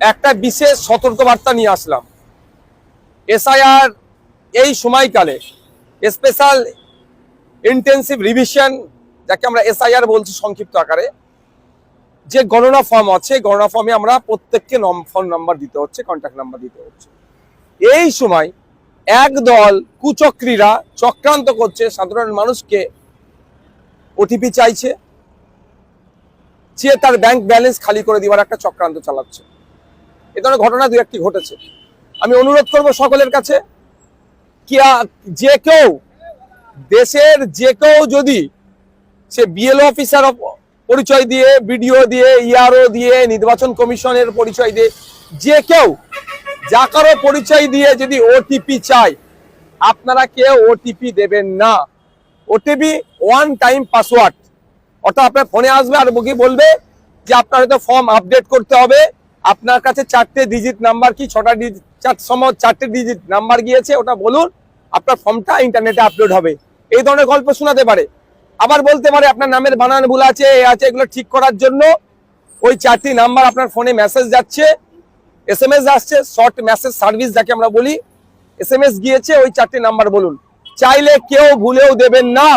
একটা বিশেষ সতর্কবার্তা নিয়ে আসলাম। এসআইআর এই সময়কালে স্পেশাল ইন্টেন্সিভ রিভিশন, যাকে আমরা এসআইআর বলছি সংক্ষিপ্ত আকারে, যে গণনা ফর্ম আছে, গণনা ফর্মে আমরা প্রত্যেককে ফোন নাম্বার দিতে হচ্ছে, কন্ট্যাক্ট নাম্বার দিতে হচ্ছে। এই সময় একদল কুচক্রীরা চক্রান্ত করছে, সাধারণ মানুষকে ওটিপি চাইছে, চেয়ে তার ব্যাংক ব্যালেন্স খালি করে দেওয়ার একটা চক্রান্ত চালাচ্ছে। এ ধরনের ঘটনা দু একটি ঘটেছে। আমি অনুরোধ করব সকলের কাছে, কি যে কেউ, দেশের যে কেউ যদি সে বিএলও অফিসার পরিচয় দিয়ে, বিডিও দিয়ে, ইআরও দিয়ে, নির্বাচন কমিশনের পরিচয় দিয়ে, যে কেউ যা কারো পরিচয় দিয়ে যদি ওটিপি চায়, আপনারা কেউ ওটিপি দেবেন না। ওটিপি ওয়ান টাইম পাসওয়ার্ড, অর্থাৎ আপনার ফোনে আসবে আর বলবে যে আপনার হয়তো ফর্ম আপডেট করতে হবে, আপনার কাছে 4টে ডিজিট নাম্বার কি 6টা ডিজিট, 4টে ডিজিট নাম্বার গিয়েছে, ওটা বলুন, আপনার ফর্মটা ইন্টারনেটে আপলোড হবে। এই ধরনের গল্প শোনাতে পারে। আবার বলতে পারে আপনার নামের বানান ভুল আছে, এগুলো ঠিক করার জন্য ওই 4টি নাম্বার আপনার ফোনে মেসেজ যাচ্ছে, এসএমএস আসছে, শর্ট মেসেজ সার্ভিস যাকে আমরা বলি, এসএমএস গিয়েছে, ওই 4টি নাম্বার বলুন। চাইলে কেউ ভুলেও দেবেন না।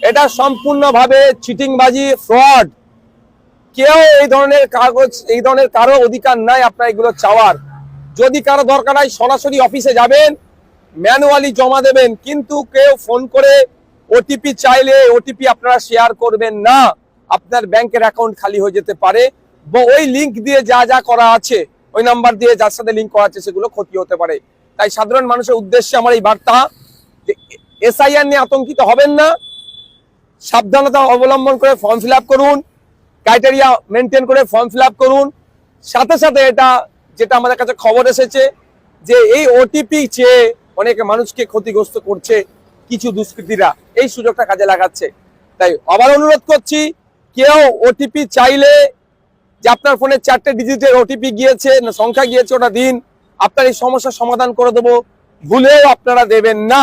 এটা সম্পূর্ণভাবে চিটিংবাজি, ফ্রড। কেউ এই ধরনের কাগজ, এই ধরনের কারো অধিকার নাই আপনার এগুলো চাওয়ার। যদি কারো দরকার হয় সরাসরি অফিসে যাবেন, ম্যানুয়ালি জমা দেবেন, কিন্তু কেউ ফোন করে ওটিপি চাইলে ওটিপি আপনারা শেয়ার করবেন না। আপনার ব্যাংকের অ্যাকাউন্ট খালি হয়ে যেতে পারে, বা ওই লিঙ্ক দিয়ে যা যা করা আছে, ওই নাম্বার দিয়ে যার সাথে লিঙ্ক করা আছে, সেগুলো ক্ষতি হতে পারে। তাই সাধারণ মানুষের উদ্দেশ্যে আমার এই বার্তা, এসআইআর নিয়ে আতঙ্কিত হবেন না, সাবধানতা অবলম্বন করে ফর্ম ফিল আপ করুন, ক্রাইটেরিয়া মেনটেন করে ফর্ম ফিল আপ করুন। সাথে সাথে এটা যেটা আমাদের কাছে খবর এসেছে যে এই ওটিপি চেয়ে অনেকে মানুষকে ক্ষতিগ্রস্ত করছে কিছু দুষ্কৃতীরা, এই সুযোগটা কাজে লাগাচ্ছে। তাই আবার অনুরোধ করছি, কেউ ওটিপি চাইলে, যে আপনার ফোনে 4টে ডিজিটের ওটিপি গিয়েছে, সংখ্যা গিয়েছে, ওটা দিন, আপনার এই সমস্যার সমাধান করে দেবো, ভুলেও আপনারা দেবেন না।